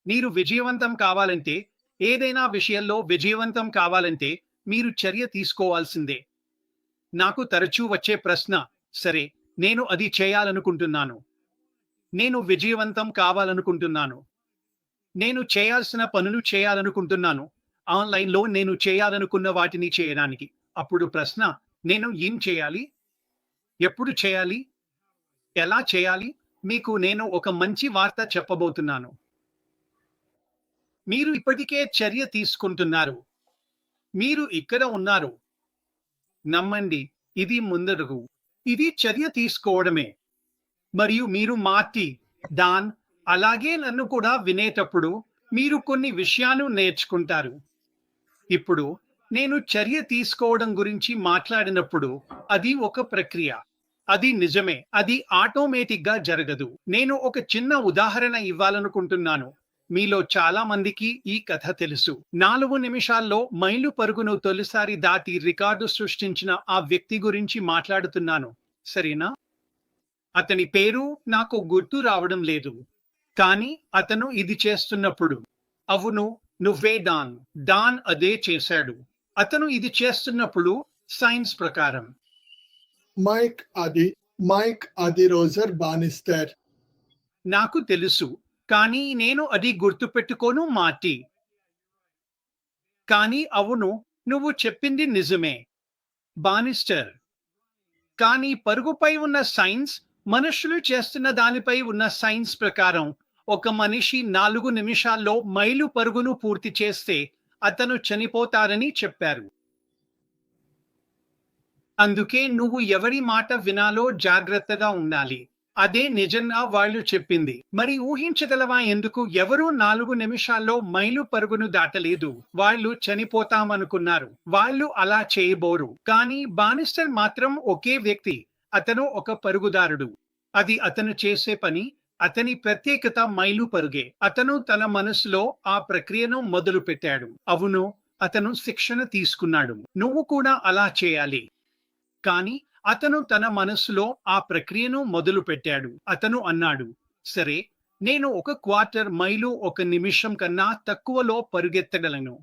మీరు విజయవంతం కావాలంటే, ఏదైనా విషయంలో విజయవంతం కావాలంటే మీరు చర్య తీసుకోవాల్సిందే. నాకు తరచూ వచ్చే ప్రశ్న, సరే, నేను అది చేయాలనుకుంటున్నాను. నేను విజయవంతం కావాలనుకుంటున్నాను. నేను చేయాల్సిన పనులు చేయాలనుకుంటున్నాను. ఆన్‌లైన్‌లో నేను చేయాలనుకున్న వాటిని చేయడానికి. అప్పుడు ప్రశ్న, నేను ఏం చేయాలి? ఎప్పుడు చేయాలి? ఎలా చేయాలి? మీకు నేను ఒక మంచి వార్త చెప్పబోతున్నాను. మీరు ఇప్పటికే చర్య తీసుకుంటున్నారు. మీరు ఇక్కడ ఉన్నారు. నమ్మండి, ఇది ముందడుగు. ఇది చర్య తీసుకోవడమే. మరియు మీరు మార్టి, డాన్, అలాగే నన్ను కూడా వినేటప్పుడు మీరు కొన్ని విషయాలు నేర్చుకుంటారు. ఇప్పుడు నేను చర్య తీసుకోవడం గురించి మాట్లాడినప్పుడు అది ఒక ప్రక్రియ. అది నిజమే. అది ఆటోమేటిక్‌గా జరగదు. నేను ఒక చిన్న ఉదాహరణ ఇవ్వాలనుకుంటున్నాను. మీలో చాలా మందికి ఈ కథ తెలుసు. 4 నిమిషాల్లో మైలు పరుగును తొలిసారి దాటి రికార్డు సృష్టించిన ఆ వ్యక్తి గురించి మాట్లాడుతున్నాను. సరేనా? అతని పేరు నాకు గుర్తు రావడం లేదు. కానీ అతను ఇది చేస్తున్నప్పుడు, అవును, నువ్వే డాన్. డాన్ అదే చేశాడు. అతను ఇది చేస్తున్నప్పుడు సైన్స్ ప్రకారం. మైక్ అది మైక్ అది రోజర్ బానిస్టర్. నాకు తెలుసు. కానీ నేను అది గుర్తుపెట్టుకోను మార్టీ. కానీ అవును, నువ్వు చెప్పింది నిజమే. బానిస్టర్. కానీ పరుగుపై ఉన్న సైన్స్, మనుషులు చేస్తున్న దానిపై ఉన్న సైన్స్ ప్రకారం ఒక మనిషి 4 నిమిషాల్లో మైలు పరుగును పూర్తి చేస్తే అతను చనిపోతారని చెప్పారు. అందుకే నువ్వు ఎవరి మాట వినాలో జాగ్రత్తగా ఉండాలి. అదే నిజంగా వాళ్ళు చెప్పింది. మరి ఊహించగలవా ఎందుకు ఎవరూ 4 నిమిషాల్లో మైలు పరుగును దాటలేదు? వాళ్ళు చనిపోతామనుకున్నారు. వాళ్ళు అలా చేయబోరు. కానీ బానిస్టర్ మాత్రం ఒకే వ్యక్తి. అతను ఒక పరుగుదారుడు. అది అతను చేసే పని. అతని ప్రత్యేకత మైలు పరుగే. అతను తన మనసులో ఆ ప్రక్రియను మొదలుపెట్టాడు. అవును, అతను శిక్షణ తీసుకున్నాడు. నువ్వు కూడా అలా చేయాలి. కానీ అతను తన మనస్సులో ఆ ప్రక్రియను మొదలుపెట్టాడు. అతను అన్నాడు, సరే, నేను 1/4 మైలు 1 నిమిషం కన్నా తక్కువలో పరుగెత్తగలను.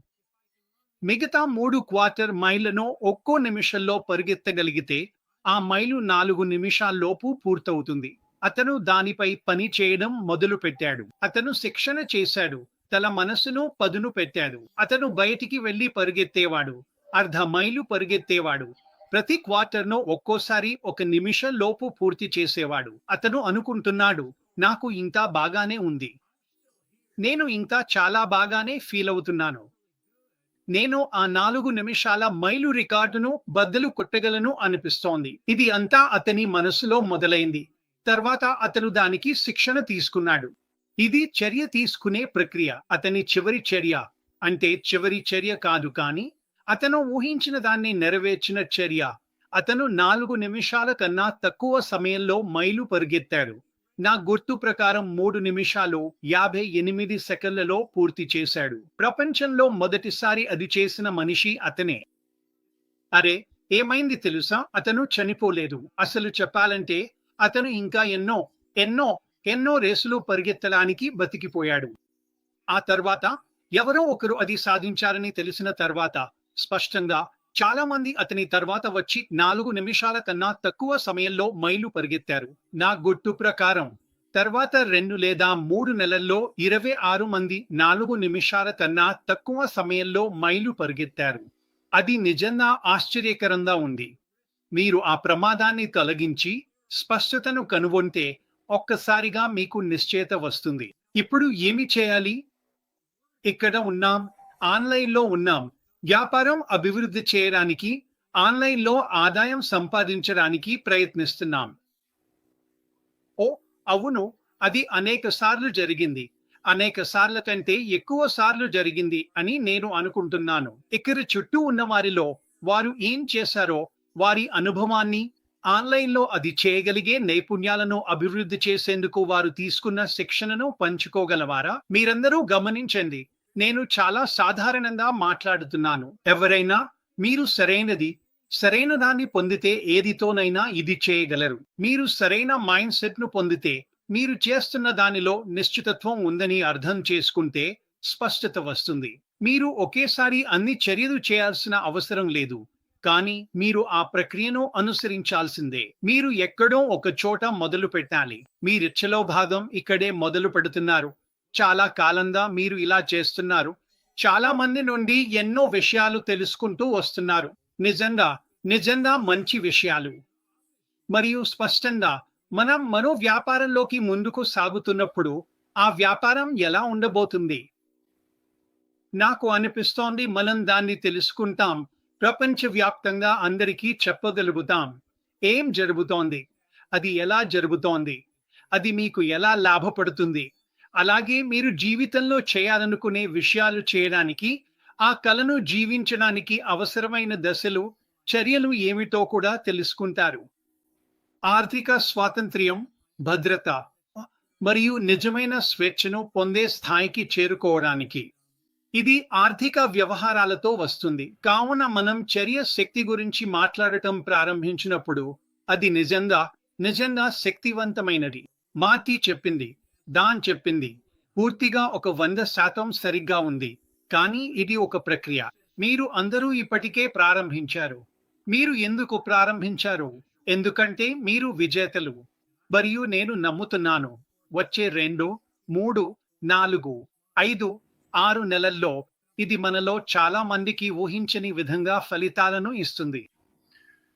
మిగతా 3/4 మైళ్ళను ఒక్కో నిమిషంలో పరుగెత్తగలిగితే ఆ మైలు 4 నిమిషాల్లోపు పూర్తవుతుంది. అతను దానిపై పని చేయడం మొదలుపెట్టాడు. అతను శిక్షణ చేశాడు. తన మనసును పదును పెట్టాడు. అతను బయటికి వెళ్లి పరుగెత్తేవాడు. అర్ధ మైలు పరుగెత్తేవాడు. ప్రతి క్వార్టర్ను ఒక్కోసారి 1 నిమిషం లోపు పూర్తి చేసేవాడు. అతను అనుకుంటున్నాడు, నాకు ఇంకా బాగానే ఉంది. నేను ఇంకా చాలా బాగానే ఫీల్ అవుతున్నాను. నేను ఆ 4 నిమిషాల మైలు రికార్డును బద్దలు కొట్టగలను అనిపిస్తోంది. ఇది అంతా అతని మనసులో మొదలైంది. తర్వాత అతను దానికి శిక్షణ తీసుకున్నాడు. ఇది చర్య తీసుకునే ప్రక్రియ. అతని చివరి చర్య, అంటే చివరి చర్య కాదు కానీ అతను ఊహించిన దాన్ని నెరవేర్చిన చర్య. అతను 4 నిమిషాల కన్నా తక్కువ సమయంలో మైలు పరుగెత్తాడు. నా గుర్తు ప్రకారం 3 నిమిషాలు 58 సెకన్లలో పూర్తి చేశాడు. ప్రపంచంలో మొదటిసారి అది చేసిన మనిషి అతనే. అరే, ఏమైంది తెలుసా? అతను చనిపోలేదు. అసలు చెప్పాలంటే అతను ఇంకా ఎన్నో రేసులు పరిగెత్తడానికి బతికిపోయాడు. ఆ తర్వాత ఎవరో ఒకరు అది సాధించారని తెలిసిన తర్వాత స్పష్టంగా చాలా మంది అతని తర్వాత వచ్చి 4 నిమిషాల కన్నా తక్కువ సమయంలో మైలు పరిగెత్తారు. నా గుర్తు ప్రకారం తర్వాత 2 లేదా 3 నెలల్లో 26 మంది 4 నిమిషాల కన్నా తక్కువ సమయంలో మైలు పరిగెత్తారు. అది నిజంగా ఆశ్చర్యకరంగా ఉంది. మీరు ఆ ప్రమాదాన్ని తొలగించి స్పష్టతను కనుగొంటే ఒక్కసారిగా మీకు నిశ్చయత వస్తుంది. ఇప్పుడు ఏమి చేయాలి? ఇక్కడ ఉన్నాం, ఆన్లైన్లో ఉన్నాం. వ్యాపారం అభివృద్ధి చేయడానికి, ఆన్లైన్లో ఆదాయం సంపాదించడానికి ప్రయత్నిస్తున్నాం. ఓ, అవును, అది అనేక సార్లు జరిగింది. అనేక సార్ల కంటే ఎక్కువ సార్లు జరిగింది అని నేను అనుకుంటున్నాను. ఇక్కడ చుట్టూ ఉన్న వారిలో వారు ఏం చేశారో, వారి అనుభవాన్ని, ఆన్లైన్లో అది చేయగలిగే నైపుణ్యాలను అభివృద్ధి చేసేందుకు వారు తీసుకున్న శిక్షణను పంచుకోగలవారా? మీరందరూ గమనించండి, నేను చాలా సాధారణంగా మాట్లాడుతున్నాను. ఎవరైనా మీరు సరైన దాన్ని పొందితే ఏదితోనైనా ఇది చేయగలరు. మీరు సరైన మైండ్ సెట్ ను పొందితే మీరు చేస్తున్న దానిలో నిశ్చితత్వం ఉందని అర్థం చేసుకుంటే స్పష్టత వస్తుంది. మీరు ఒకేసారి అన్ని చర్యలు చేయాల్సిన అవసరం లేదు, కానీ మీరు ఆ ప్రక్రియను అనుసరించాల్సిందే. మీరు ఎక్కడో ఒక చోట మొదలు పెట్టాలి. మీ రిచ్చలో భాగం ఇక్కడే మొదలు పెడుతున్నారు. చాలా కాలంగా మీరు ఇలా చేస్తున్నారు. చాలా మంది నుండి ఎన్నో విషయాలు తెలుసుకుంటూ వస్తున్నారు. నిజంగా మంచి విషయాలు. మరియు స్పష్టంగా మనం మరో వ్యాపారంలోకి ముందుకు సాగుతున్నప్పుడు ఆ వ్యాపారం ఎలా ఉండబోతుంది? నాకు అనిపిస్తోంది మనం దాన్ని తెలుసుకుంటాం. ప్రపంచవ్యాప్తంగా అందరికీ చెప్పగలుగుతాం. ఏం జరుగుతోంది? అది ఎలా జరుగుతోంది? అది మీకు ఎలా లాభపడుతుంది? అలాగే మీరు జీవితంలో చేయాలనుకునే విషయాలు చేయడానికి, ఆ కలను జీవించడానికి అవసరమైన దశలు, చర్యలు ఏమిటో కూడా తెలుసుకుంటారు. ఆర్థిక స్వాతంత్ర్యం, భద్రత మరియు నిజమైన స్వేచ్ఛను పొందే స్థాయికి చేరుకోవడానికి. ఇది ఆర్థిక వ్యవహారాలతో వస్తుంది. కావున మనం చర్య శక్తి గురించి మాట్లాడటం ప్రారంభించినప్పుడు అది నిజంగా శక్తివంతమైనది. మార్టీ చెప్పింది, డాన్ చెప్పింది, పూర్తిగా ఒక 100% సరిగ్గా ఉంది. కానీ ఇది ఒక ప్రక్రియ. మీరు అందరూ ఇప్పటికే ప్రారంభించారు. మీరు ఎందుకు ప్రారంభించారు? ఎందుకంటే మీరు విజేతలు. మరియు నేను నమ్ముతున్నాను, వచ్చే 2, 3, 4, 5, 6 నెలల్లో ఇది మనలో చాలా మందికి ఊహించని విధంగా ఫలితాలను ఇస్తుంది.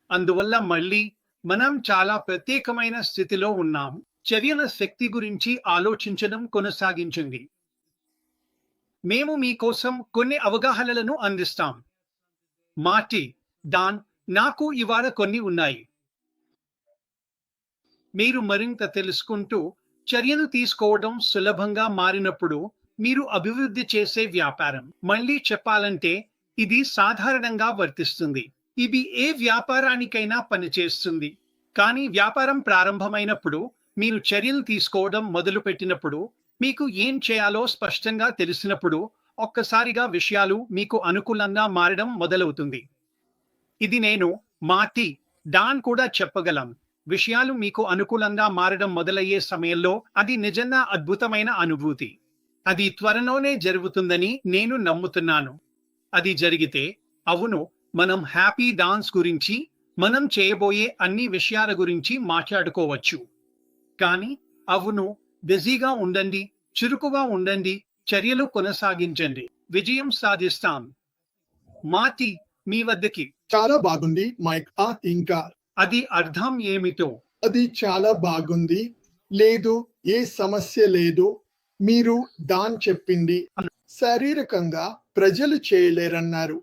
అందువల్ల మళ్ళీ మనం చాలా ప్రత్యేకమైన స్థితిలో ఉన్నాం. చర్యల శక్తి గురించి ఆలోచించడం కొనసాగించండి. మేము మీకోసం కొన్ని అవగాహనలను అందిస్తాం. మార్టీ, డాన్, నాకు ఇవాళ కొన్ని ఉన్నాయి. మీరు మరింత తెలుసుకుంటూ చర్యను తీసుకోవడం సులభంగా మారినప్పుడు మీరు అభివృద్ధి చేసే వ్యాపారం. మళ్ళీ చెప్పాలంటే ఇది సాధారణంగా వర్తిస్తుంది. ఇది ఏ వ్యాపారానికైనా పనిచేస్తుంది. కానీ వ్యాపారం ప్రారంభమైనప్పుడు, మీరు చర్యలు తీసుకోవడం మొదలుపెట్టినప్పుడు, మీకు ఏం చేయాలో స్పష్టంగా తెలిసినప్పుడు, ఒక్కసారిగా విషయాలు మీకు అనుకూలంగా మారడం మొదలవుతుంది. ఇది నేను, మార్టీ, డాన్ కూడా చెప్పగలం. విషయాలు మీకు అనుకూలంగా మారడం మొదలయ్యే సమయంలో అది నిజంగా అద్భుతమైన అనుభూతి. అది త్వరలోనే జరుగుతుందని నేను నమ్ముతున్నాను. అది జరిగితే, అవును, మనం హ్యాపీ డాన్స్ గురించి, మనం చేయబోయే అన్ని విషయాల గురించి మాట్లాడుకోవచ్చు. కానీ అవును, బిజీగా ఉండండి, చురుకుగా ఉండండి, చర్యలు కొనసాగించండి. విజయం సాధిస్తాం. మార్టీ, మీ వద్దకి. చాలా బాగుంది మైక్. ఇంకా అది అర్థం ఏమిటో? అది చాలా బాగుంది. లేదు, ఏ సమస్య లేదు. మీరు డాన్ చెప్పింది శారీరకంగా ప్రజలు చేయలేరన్నారు.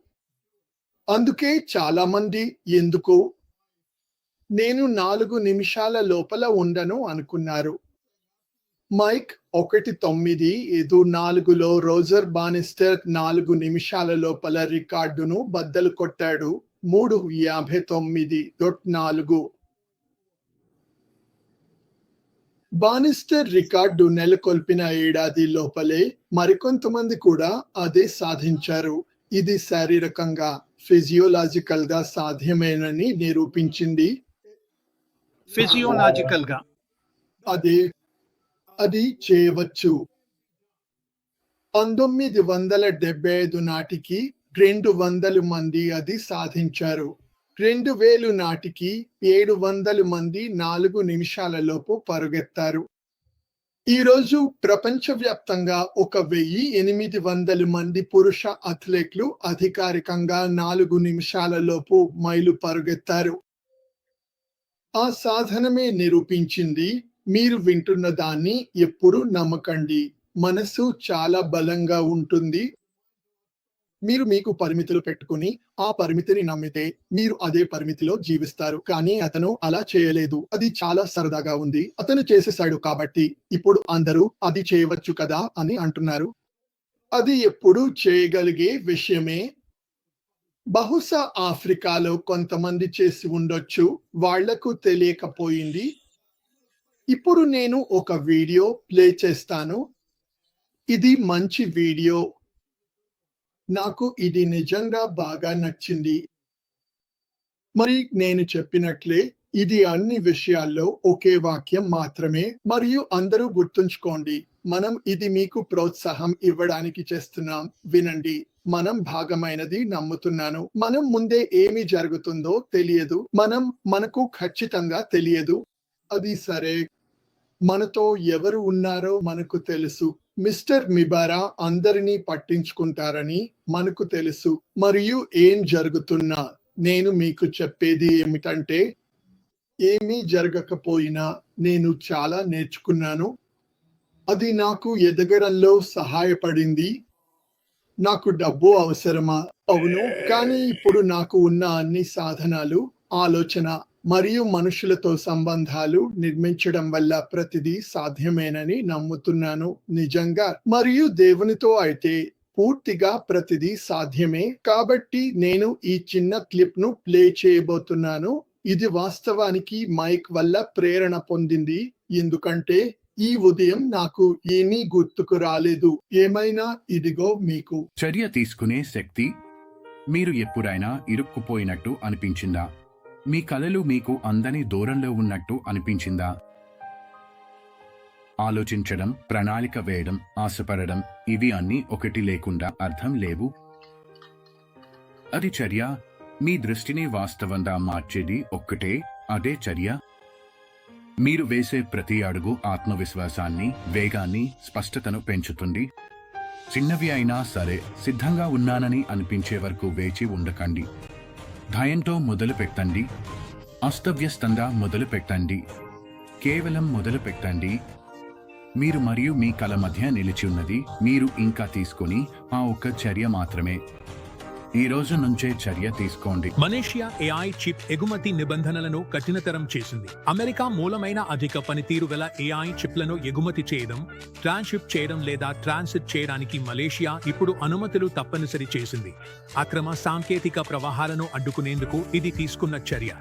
అందుకే చాలా మంది ఎందుకు నేను 4 నిమిషాల లోపల ఉండను అనుకున్నారు. మైక్ 1:09:4లో రోజర్ బానిస్టర్ 4 నిమిషాల లోపల రికార్డును బద్దలు కొట్టాడు. 3:59.4. బానిస్టర్ రికార్డు నెలకొల్పిన ఏడాది లోపలే మరికొంతమంది కూడా అదే సాధించారు. ఇది శారీరకంగా, ఫిజియోలాజికల్ గా సాధ్యమేనని నిరూపించింది. ఫిజియోలాజికల్ గా అది చేయవచ్చు. 1975 నాటికి 200 మంది అది సాధించారు. 2000 నాటికి 700 మంది 4 నిమిషాల లోపు పరుగెత్తారు. ఈరోజు ప్రపంచవ్యాప్తంగా 1800 మంది పురుష అథ్లెట్లు అధికారికంగా 4 నిమిషాల లోపు మైలు పరుగెత్తారు. ఆ సాధనమే నిరూపించింది. మీరు వింటున్న దాన్ని ఎప్పుడు నమ్మకండి. మనసు చాలా బలంగా ఉంటుంది. మీరు మీకు పరిమితులు పెట్టుకుని ఆ పరిమితిని నమ్మితే మీరు అదే పరిమితిలో జీవిస్తారు. కానీ అతను అలా చేయలేదు. అది చాలా సరదాగా ఉంది, అతను చేసేశాడు కాబట్టి ఇప్పుడు అందరూ అది చేయవచ్చు కదా అని అంటున్నారు. అది ఎప్పుడు చేయగలిగే విషయమే. బహుశా ఆఫ్రికాలో కొంతమంది చేసి ఉండొచ్చు, వాళ్లకు తెలియకపోయింది. ఇప్పుడు నేను ఒక వీడియో ప్లే చేస్తాను. ఇది మంచి వీడియో. నాకు ఇది నిజంగా బాగా నచ్చింది. మరి నేను చెప్పినట్లే ఇది అన్ని విషయాల్లో ఒకే వాక్యం మాత్రమే మరియు అందరూ గుర్తుంచుకోండి, మనం ఇది మీకు ప్రోత్సాహం ఇవ్వడానికి చేస్తున్నాం. వినండి, మనం భాగమైనది నమ్ముతున్నాను. మనం ముందే ఏమి జరుగుతుందో తెలియదు. మనకు ఖచ్చితంగా తెలియదు. అది సరే. మనతో ఎవరు ఉన్నారో మనకు తెలుసు. మిస్టర్ మిబారా అందరినీ పట్టించుకుంటారని మనకు తెలుసు. మరియు ఏం జరుగుతున్నా నేను మీకు చెప్పేది ఏమిటంటే, ఏమీ జరగకపోయినా నేను చాలా నేర్చుకున్నాను. అది నాకు ఎదగడంలో సహాయపడింది. నాకు డబ్బు అవసరమా? అవును. కానీ ఇప్పుడు నాకు ఉన్న అన్ని సాధనాలు, ఆలోచన మరియు మనుషులతో సంబంధాలు నిర్మించడం వల్ల ప్రతిదీ సాధ్యమేనని నమ్ముతున్నాను. నిజంగా. మరియు దేవునితో అయితే పూర్తిగా ప్రతిదీ సాధ్యమే. కాబట్టి నేను ఈ చిన్న క్లిప్ ను ప్లే చేయబోతున్నాను. ఇది వాస్తవానికి మైక్ వల్ల ప్రేరణ పొందింది, ఎందుకంటే ఈ ఉదయం నాకు ఏమీ గుర్తుకు రాలేదు. ఏమైనా ఇదిగో మీకు. చర్య తీసుకునే శక్తి. మీరు ఎప్పుడైనా ఇరుక్కుపోయినట్టు అనిపించిందా? మీ కలలు మీకు అందని దూరంలో ఉన్నట్టు అనిపించిందా? ఆలోచించడం, ప్రణాళిక వేయడం, ఆశపడడం, ఇవి అన్నీ ఒకటి లేకుండా అర్థం లేవు. అది చర్య. మీ దృష్టిని వాస్తవంగా మార్చేది ఒక్కటే, అదే చర్య. మీరు వేసే ప్రతి అడుగు ఆత్మవిశ్వాసాన్ని, వేగాన్ని, స్పష్టతను పెంచుతుంది. చిన్నవి అయినా సరే, సిద్ధంగా ఉన్నానని అనిపించే వరకు వేచి ఉండకండి. భయంతో మొదలు పెట్టండి. అస్తవ్యస్తంగా మొదలు పెట్టండి. కేవలం మొదలు పెట్టండి. మీరు మరియు మీ కల మధ్య నిలిచి ఉన్నది మీరు ఇంకా తీసుకుని ఆ ఒక్క చర్య మాత్రమే. ఈ రోజు నుంచే చర్య తీసుకోండి. మలేషియా ఏఐ చిప్ ఎగుమతి నిబంధనలను కఠినతరం చేసింది. అమెరికా మూలమైన అధిక పనితీరు గల ఏఐ చిప్లను ఎగుమతి చేయడం, ట్రాన్స్షిప్ చేయడం లేదా ట్రాన్సిట్ చేయడానికి మలేషియా ఇప్పుడు అనుమతులు తప్పనిసరి చేసింది. అక్రమ సాంకేతిక ప్రవాహాలను అడ్డుకునేందుకు ఇది తీసుకున్న చర్య.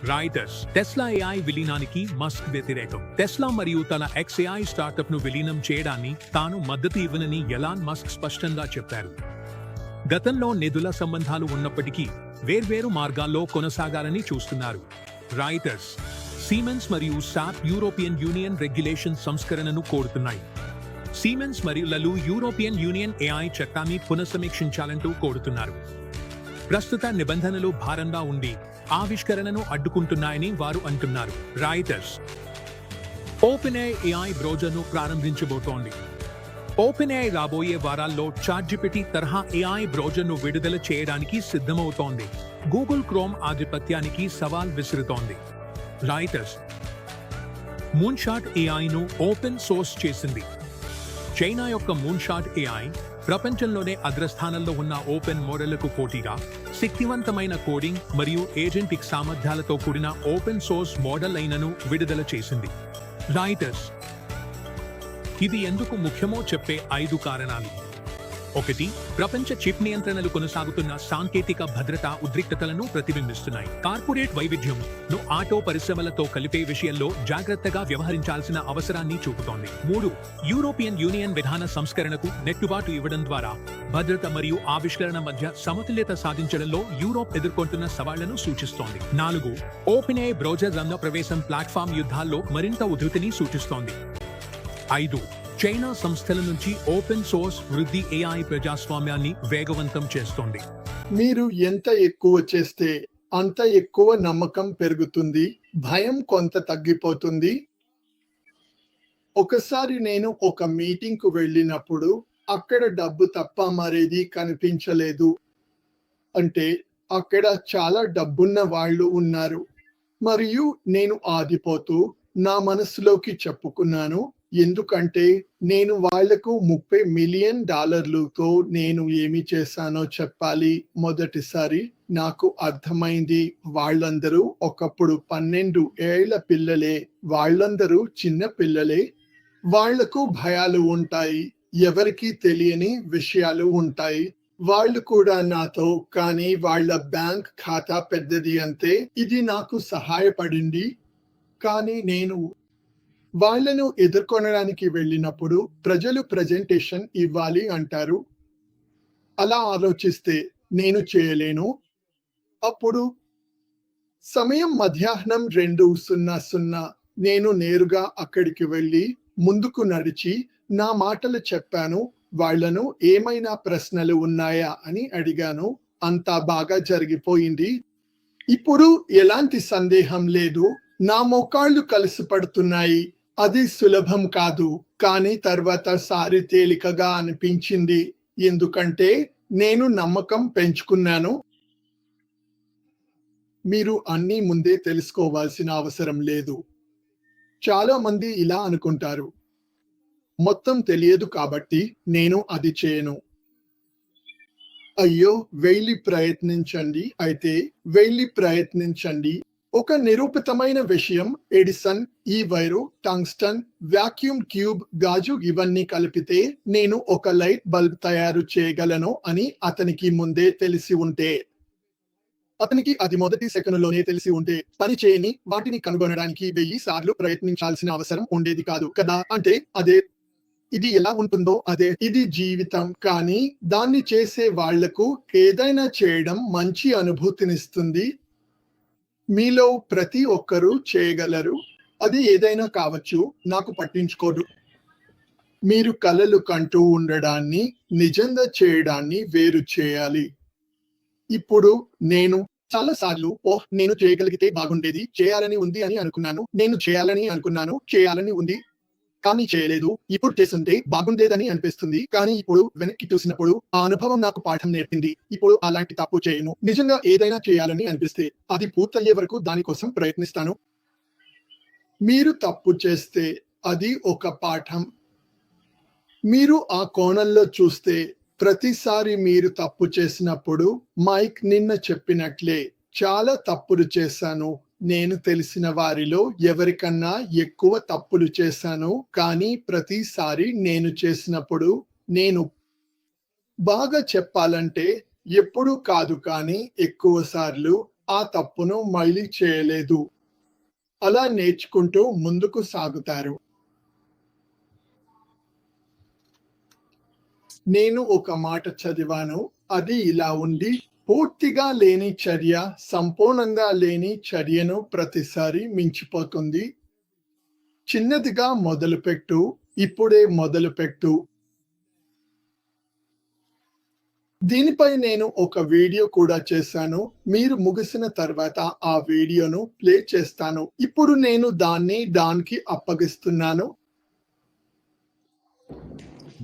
రాయిటర్స్. టెస్లా ఏఐ విలీనానికి మస్క్ వ్యతిరేకం. టెస్లా మరియు తన XAI స్టార్టప్ ను విలీనం చేయడాన్ని తాను మద్దతు ఇవ్వనని ఎలాన్ మస్క్ స్పష్టంగా చెప్పారు. గతంలో నిధుల సంబంధాలు ఉన్నప్పటికీ వేర్వేరు మార్గాల్లో కొనసాగాలని చూస్తున్నారు. రాయిటర్స్. సీమెన్స్ మరియు సాప్ యూరోపియన్ యూనియన్ రెగ్యులేషన్ సంస్కరణను కోరుతున్నాయి. సీమెన్స్ మరియు లలు యూరోపియన్ యూనియన్ ఏఐ చట్టాన్ని పునఃసమీక్షించాలంటూ కోరుతున్నారు. ప్రస్తుత నిబంధనలు భారంగా ఉండి ఆవిష్కరణను అడ్డుకుంటున్నాయని వారు అంటున్నారు. రాయిటర్స్. ఓపెన్ఏఐ బ్రౌజర్ను ప్రారంభించబోతోంది. ఓపెన్ఏఐ రాబోయే వారాల్లో చాట్‌జిపిటి తరహా ఏఐ బ్రౌజర్ను విడుదల చేయడానికి సిద్ధమవుతోంది. గూగుల్ క్రోమ్ ఆధిపత్యానికి సవాల్ విసురుతోంది. రాయిటర్స్. మూన్‌షాట్ ఏఐను ఓపెన్ సోర్స్ చేసింది. చైనా యొక్క మూన్‌షాట్ ఏఐ ప్రపంచంలోనే అగ్రస్థానంలో ఉన్న ఓపెన్ మోడళ్లకు పోటీగా శక్తివంతమైన కోడింగ్ మరియు ఏజెంటిక్ సామర్థ్యాలతో కూడిన ఓపెన్ సోర్స్ మోడల్ అయినను విడుదల చేసింది. రాయిటర్స్. ఇది ఎందుకు ముఖ్యమో చెప్పే 5 కారణాలు. 1. ప్రపంచ చిప్ నియంత్రణలు కొనసాగుతున్న సాంకేతిక భద్రతా ఉద్రిక్తతలను ప్రతిబింబిస్తున్నాయి. కార్పొరేట్ వైవిధ్యంను ఆటో పరిశ్రమలతో కలిపే విషయంలో జాగ్రత్తగా వ్యవహరించాల్సిన అవసరాన్ని చూపుతోంది. 3. యూరోపియన్ యూనియన్ విధాన సంస్కరణకు నెట్టుబాటు ఇవ్వడం ద్వారా భద్రత మరియు ఆవిష్కరణ మధ్య సమతుల్యత సాధించడంలో యూరోప్ ఎదుర్కొంటున్న సవాళ్లను సూచిస్తోంది. 4. ఓపెన్ఏఐ బ్రౌజర్ రంగ ప్రవేశం ప్లాట్ఫామ్ యుద్ధాల్లో మరింత ఉధృతిని సూచిస్తోంది. 5. చైనా సంస్థల నుంచి ఓపెన్ సోర్స్ వృద్ధి ఏఐ ప్రజాస్వామ్యాన్ని వేగవంతం చేస్తోంది. మీరు ఎంత ఎక్కువ చేస్తే అంత ఎక్కువ నమ్మకం పెరుగుతుంది, భయం కొంత తగ్గిపోతుంది. ఒకసారి నేను ఒక మీటింగ్ కు వెళ్ళినప్పుడు అక్కడ డబ్బు తప్ప మరేది కనిపించలేదు. అంటే అక్కడ చాలా డబ్బున్న వాళ్ళు ఉన్నారు. మరియు నేను ఆగిపోతూ నా మనసులోకి చెప్పుకున్నాను, ఎందుకంటే నేను వాళ్లకు $30 మిలియన్ నేను ఏమి చేశానో చెప్పాలి. మొదటిసారి నాకు అర్థమైంది, వాళ్ళందరూ ఒకప్పుడు 12 ఏళ్ల పిల్లలే. వాళ్ళందరూ చిన్న పిల్లలే. వాళ్లకు భయాలు ఉంటాయి, ఎవరికీ తెలియని విషయాలు ఉంటాయి. వాళ్ళు కూడా నాతో, కానీ వాళ్ళ బ్యాంక్ ఖాతా పెద్దది అంతే. ఇది నాకు సహాయపడింది. కానీ నేను వాళ్ళను ఎదుర్కొనడానికి వెళ్ళినప్పుడు ప్రజలు ప్రెజెంటేషన్ ఇవ్వాలి అంటారు. అలా ఆలోచిస్తే నేను చేయలేను. అప్పుడు సమయం మధ్యాహ్నం 2:00. నేను నేరుగా అక్కడికి వెళ్ళి ముందుకు నడిచి నా మాటలు చెప్పాను. వాళ్ళను ఏమైనా ప్రశ్నలు ఉన్నాయా అని అడిగాను. అంతా బాగా జరిగిపోయింది. ఇప్పుడు ఎలాంటి సందేహం లేదు. నా మోకాళ్ళు కలిసి పడుతున్నాయి. అది సులభం కాదు, కానీ తర్వాత సారి తేలికగా అనిపించింది. ఎందుకంటే నేను నమ్మకం పెంచుకున్నాను. మీరు అన్నీ ముందే తెలుసుకోవాల్సిన అవసరం లేదు. చాలా మంది ఇలా అనుకుంటారు, మొత్తం తెలియదు కాబట్టి నేను అది చేయను. అయ్యో, వెళ్ళి ప్రయత్నించండి. ఒక నిరూపితమైన విషయం, ఎడిసన్ ఈ వైరు, టంగ్స్టన్, వాక్యూమ్ ట్యూబ్, గాజు ఇవన్నీ కలిపితే నేను ఒక లైట్ బల్బ్ తయారు చేయగలను అని అతనికి ముందే తెలిసి ఉంటే, అతనికి అది మొదటి సెకనులోనే తెలిసి ఉంటే పని చేయని వాటిని కనుగొనడానికి 1000 సార్లు ప్రయత్నించాల్సిన అవసరం ఉండేది కాదు కదా. అంటే ఇది ఎలా ఉంటుందో అదే ఇది జీవితం. కానీ దాన్ని చేసే వాళ్లకు ఏదైనా చేయడం మంచి అనుభూతినిస్తుంది. మీలో ప్రతి ఒక్కరూ చేయగలరు. అది ఏదైనా కావచ్చు, నాకు పట్టించుకోదు. మీరు కలలు కంటూ ఉండడాన్ని నిజంగా చేయడాన్ని వేరు చేయాలి. ఇప్పుడు నేను చాలాసార్లు నేను చేయగలిగితే బాగుండేది, చేయాలని ఉంది అని అనుకున్నాను. నేను చేయాలని ఉంది కానీ చేయలేదు. ఇప్పుడు చేస్తుంటే బాగుండేదని అనిపిస్తుంది, కానీ ఇప్పుడు వెనక్కి చూసినప్పుడు ఆ అనుభవం నాకు పాఠం నేర్పింది. ఇప్పుడు అలాంటి తప్పు చేయను. నిజంగా ఏదైనా చేయాలని అనిపిస్తే అది పూర్తయ్యే వరకు దానికోసం ప్రయత్నిస్తాను. మీరు తప్పు చేస్తే అది ఒక పాఠం. మీరు ఆ కోణంలో చూస్తే ప్రతిసారి మీరు తప్పు చేసినప్పుడు, మైక్ నిన్న చెప్పినట్లే చాలా తప్పులు చేశాను. నేను తెలిసిన వారిలో ఎవరికన్నా ఎక్కువ తప్పులు చేశాను. కానీ ప్రతిసారి నేను చేసినప్పుడు, నేను బాగా చెప్పాలంటే ఎప్పుడూ కాదు, కానీ ఎక్కువ సార్లు ఆ తప్పును మళ్ళీ చేయలేదు. అలా నేర్చుకుంటూ ముందుకు సాగుతారు. నేను ఒక మాట చదివాను. అది ఇలా ఉంది, పూర్తిగా లేని చర్య సంపూర్ణంగా లేని చర్యను ప్రతిసారి మించిపోతుంది. చిన్నదిగా మొదలుపెట్టు, ఇప్పుడే మొదలుపెట్టు. దీనిపై నేను ఒక వీడియో కూడా చేశాను. మీరు ముగిసిన తర్వాత ఆ వీడియోను ప్లే చేస్తాను. ఇప్పుడు నేను దాన్ని డాన్కి అప్పగిస్తున్నాను.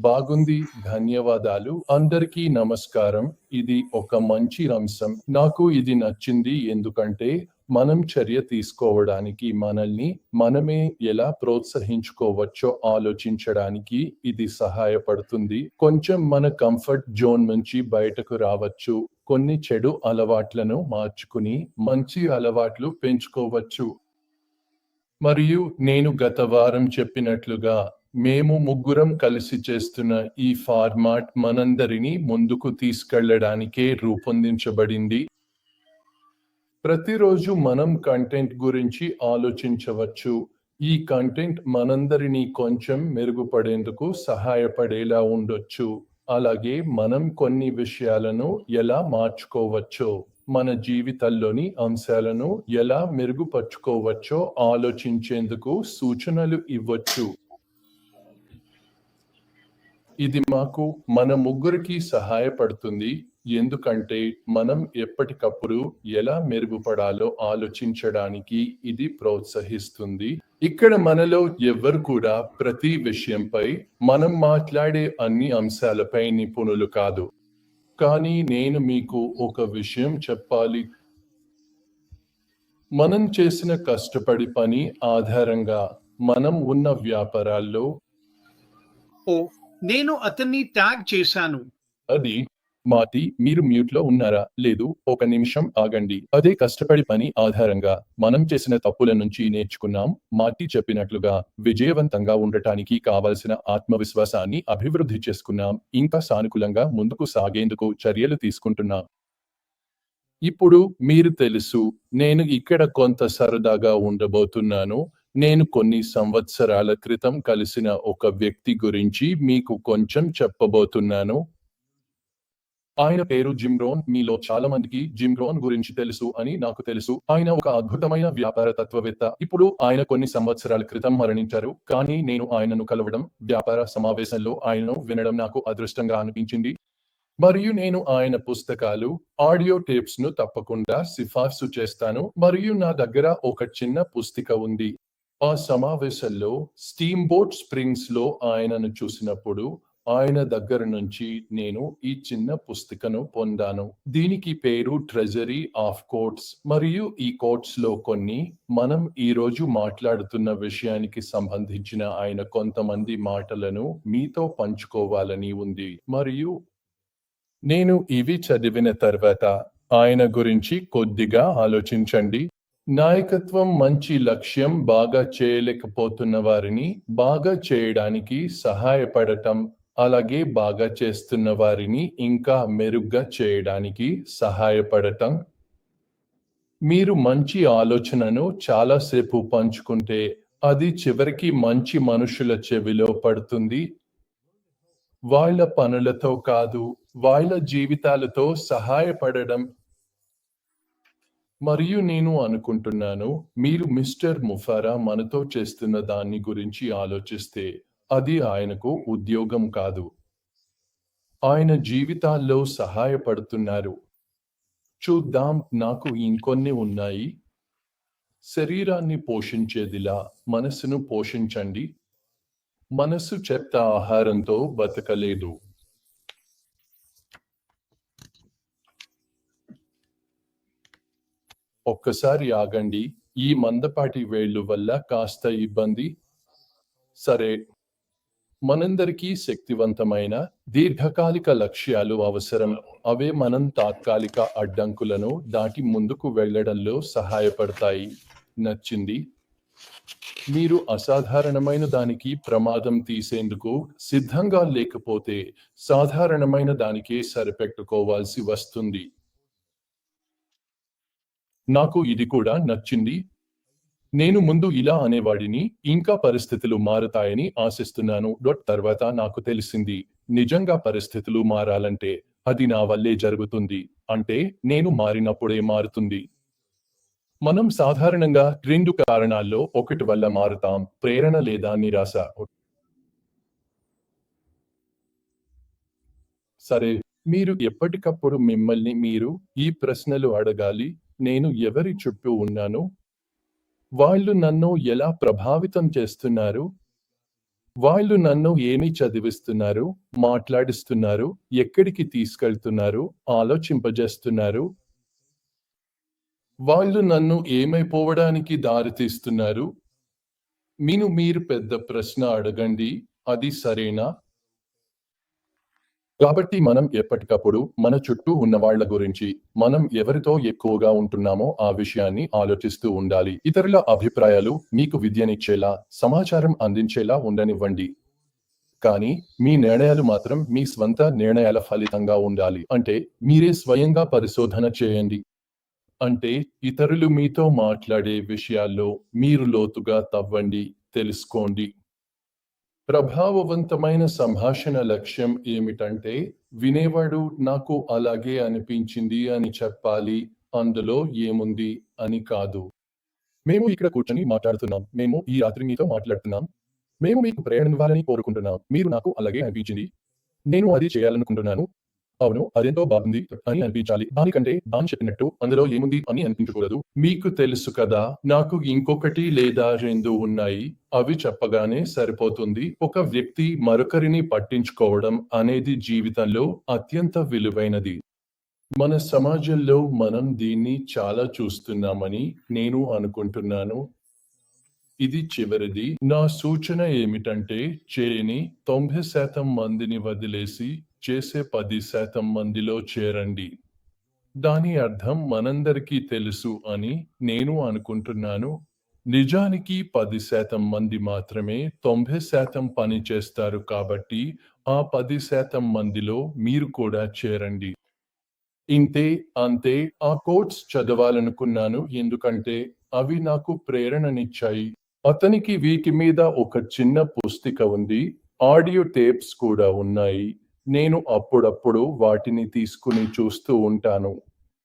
బాగుంది, ధన్యవాదాలు. అందరికీ నమస్కారం. ఇది ఒక మంచి అంశం. నాకు ఇది నచ్చింది ఎందుకంటే మనం చర్య తీసుకోవడానికి మనల్ని మనమే ఎలా ప్రోత్సహించుకోవచ్చో ఆలోచించడానికి ఇది సహాయపడుతుంది. కొంచెం మన కంఫర్ట్ జోన్ నుంచి బయటకు రావచ్చు. కొన్ని చెడు అలవాట్లను మార్చుకుని మంచి అలవాట్లు పెంచుకోవచ్చు. మరియు నేను గత వారం చెప్పినట్లుగా మేము ముగ్గురం కలిసి చేస్తున్న ఈ ఫార్మాట్ మనందరినీ ముందుకు తీసుకెళ్లడానికే రూపొందించబడింది. ప్రతిరోజు మనం కంటెంట్ గురించి ఆలోచించవచ్చు. ఈ కంటెంట్ మనందరినీ కొంచెం మెరుగుపడేందుకు సహాయపడేలా ఉండొచ్చు. అలాగే మనం కొన్ని విషయాలను ఎలా మార్చుకోవచ్చో, మన జీవితాల్లోని అంశాలను ఎలా మెరుగుపరుచుకోవచ్చో ఆలోచించేందుకు సూచనలు ఇవ్వచ్చు. ఇది మన ముగ్గురికి సహాయపడుతుంది, ఎందుకంటే మనం ఎప్పటికప్పుడు ఎలా మెరుగుపడాలో ఆలోచించడానికి ఇది ప్రోత్సహిస్తుంది. ఇక్కడ మనలో ఎవ్వరు కూడా ప్రతి విషయంపై మనం మాట్లాడే అన్ని అంశాలపై నిపుణులు కాదు. కానీ నేను మీకు ఒక విషయం చెప్పాలి. మనం చేసిన కష్టపడి పని ఆధారంగా మనం ఉన్న వ్యాపారాల్లో నేను అతన్ని ట్యాగ్ చేశాను. అది మాటి, మీరు మ్యూట్ లో ఉన్నారా? లేదు, ఒక నిమిషం ఆగండి. అదే కష్టపడి పని ఆధారంగా మనం చేసిన తప్పుల నుంచి నేర్చుకున్నాం. మాటి చెప్పినట్లుగా విజయవంతంగా ఉండటానికి కావలసిన ఆత్మవిశ్వాసాన్ని అభివృద్ధి చేసుకున్నాం. ఇంకా సానుకూలంగా ముందుకు సాగేందుకు చర్యలు తీసుకుంటున్నాం. ఇప్పుడు మీరు తెలుసు, నేను ఇక్కడ కొంత సరదాగా ఉండబోతున్నాను. నేను కొన్ని సంవత్సరాల క్రితం కలిసిన ఒక వ్యక్తి గురించి మీకు కొంచెం చెప్పబోతున్నాను. ఆయన పేరు జిమ్ రోన్. మీలో చాలా మందికి జిమ్ రోన్ గురించి తెలుసు అని నాకు తెలుసు. ఆయన ఒక అద్భుతమైన వ్యాపార తత్వవేత్త. ఇప్పుడు ఆయన కొన్ని సంవత్సరాల క్రితం మరణించారు. కానీ నేను ఆయనను కలవడం, వ్యాపార సమావేశంలో ఆయనను వినడం నాకు అదృష్టంగా అనిపించింది. మరియు నేను ఆయన పుస్తకాలు, ఆడియో టేప్స్ ను తప్పకుండా సిఫార్సు చేస్తాను. మరియు నా దగ్గర ఒక చిన్న పుస్తిక ఉంది. ఆ సమావేశంలో స్టీమ్ బోట్ స్ప్రింగ్స్ లో ఆయనను చూసినప్పుడు ఆయన దగ్గర నుంచి నేను ఈ చిన్న పుస్తికను పొందాను. దీనికి పేరు ట్రెజరీ ఆఫ్ కోట్స్. మరియు ఈ కోట్స్ లో కొన్ని మనం ఈ రోజు మాట్లాడుతున్న విషయానికి సంబంధించిన ఆయన కొంతమంది మాటలను మీతో పంచుకోవాలని ఉంది. మరియు నేను ఇవి చదివిన తర్వాత ఆయన గురించి కొద్దిగా ఆలోచించండి. నాయకత్వం మంచి లక్ష్యం బాగా చేయలేకపోతున్న వారిని బాగా చేయడానికి సహాయపడటం, అలాగే బాగా చేస్తున్న వారిని ఇంకా మెరుగ్గా చేయడానికి సహాయపడటం. మీరు మంచి ఆలోచనను చాలాసేపు పంచుకుంటే అది చివరికి మంచి మనుషుల చెవిలో పడుతుంది. వాళ్ళ పనులతో కాదు, వాళ్ళ జీవితాలతో సహాయపడడం. మరియు నేను అనుకుంటున్నాను, మీరు మిస్టర్ ముఫారా మనతో చేస్తున్న దాన్ని గురించి ఆలోచిస్తే అది ఆయనకు ఉద్యోగం కాదు. ఆయన జీవితాల్లో సహాయపడుతున్నారు. చూద్దాం, నాకు ఇంకొన్ని ఉన్నాయి. శరీరాన్ని పోషించేదిలా మనసును పోషించండి. మనసు చెత్త ఆహారంతో బతకలేదు. ఒక్కసారి ఆగండి. ఈ మందపాటి వేళ్ళు వల్ల కాస్త ఇబ్బంది. సరే, మనందరికీ శక్తివంతమైన దీర్ఘకాలిక లక్ష్యాలు అవసరం. అవే మనం తాత్కాలిక అడ్డంకులను దాటి ముందుకు వెళ్ళడంలో సహాయపడతాయి. నచ్చింది? మీరు అసాధారణమైన దానికి ప్రమాదం తీసేందుకు సిద్ధంగా లేకపోతే సాధారణమైన దానికే సరిపెట్టుకోవాల్సి వస్తుంది. నాకు ఇది కూడా నచ్చింది. నేను ముందు ఇలా అనేవాడిని, ఇంకా పరిస్థితులు మారుతాయని ఆశిస్తున్నాను. తర్వాత నాకు తెలిసింది, నిజంగా పరిస్థితులు మారాలంటే అది నా వల్లే జరుగుతుంది. అంటే నేను మారినప్పుడే మారుతుంది. మనం సాధారణంగా 2 కారణాల్లో ఒకటి వల్ల మారుతాం: ప్రేరణ లేదా నిరాశ. సరే, మీరు ఎప్పటికప్పుడు మిమ్మల్ని మీరు ఈ ప్రశ్నలు అడగాలి. నేను ఎవరి చుట్టూ ఉన్నాను? వాళ్ళు నన్ను ఎలా ప్రభావితం చేస్తున్నారు? వాళ్ళు నన్ను ఏమి చదివిస్తున్నారు, మాట్లాడిస్తున్నారు, ఎక్కడికి తీసుకెళ్తున్నారు, ఆలోచింపజేస్తున్నారు? వాళ్ళు నన్ను ఏమైపోవడానికి దారితీస్తున్నారు? మీరు పెద్ద ప్రశ్న అడగండి, అది సరేనా? కాబట్టి మనం ఎప్పటికప్పుడు మన చుట్టూ ఉన్న వాళ్ళ గురించి, మనం ఎవరితో ఎక్కువగా ఉంటున్నామో ఆ విషయాన్ని ఆలోచిస్తూ ఉండాలి. ఇతరుల అభిప్రాయాలు మీకు విద్యనిచ్చేలా, సమాచారం అందించేలా ఉండనివ్వండి. కానీ మీ నిర్ణయాలు మాత్రం మీ స్వంత నిర్ణయాల ఫలితంగా ఉండాలి. అంటే మీరే స్వయంగా పరిశోధన చేయండి. అంటే ఇతరులు మీతో మాట్లాడే విషయాల్లో మీరు లోతుగా తవ్వండి, తెలుసుకోండి. ప్రభావవంతమైన సంభాషణ లక్ష్యం ఏమిటంటే, వినేవాడు నాకు అలాగే అనిపించింది అని చెప్పాలి, అందులో ఏముంది అని కాదు. మేము ఇక్కడ కూర్చొని మాట్లాడుతున్నాం, మేము ఈ రాత్రి మీతో మాట్లాడుతున్నాం, మేము మీకు ప్రేరణనివ్వాలని కోరుకుంటున్నాం. మీరు నాకు అలాగే అనిపించింది, నేను అది చేయాలనుకుంటున్నాను, అవును అదెంతో బాగుంది అని అనిపించాలి. దానికంటే దాని చెప్పినట్టు అందులో ఏముంది అని అనిపించకూడదు. మీకు తెలుసు కదా, నాకు ఇంకొకటి లేదా 2 ఉన్నాయి, అవి చెప్పగానే సరిపోతుంది. ఒక వ్యక్తి మరొకరిని పట్టించుకోవడం అనేది జీవితంలో అత్యంత విలువైనది. మన సమాజంలో మనం దీన్ని చాలా చూస్తున్నామని నేను అనుకుంటున్నాను. ఇది చివరిది. నా సూచన ఏమిటంటే, చేయని 90% మందిని వదిలేసి చేసే 10% మందిలో చేరండి. దాని అర్థం మనందరికీ తెలుసు అని నేను అనుకుంటున్నాను. నిజానికి 10% మంది మాత్రమే 90% పని చేస్తారు. కాబట్టి ఆ 10% మందిలో మీరు కూడా చేరండి. ఇంతే, అంతే. ఆ కోట్స్ చదవాలనుకున్నాను ఎందుకంటే అవి నాకు ప్రేరణనిచ్చాయి. అతనికి వీటి మీద ఒక చిన్న పుస్తిక ఉంది, ఆడియో టేప్స్ కూడా ఉన్నాయి. నేను అప్పుడప్పుడు వాటిని తీసుకుని చూస్తూ ఉంటాను.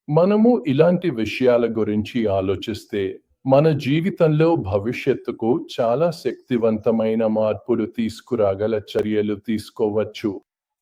మనము ఇలాంటి విషయాల గురించి ఆలోచిస్తే మన జీవితంలో భవిష్యత్తుకు చాలా శక్తివంతమైన మార్పులు తీసుకురాగల చర్యలు తీసుకోవచ్చు.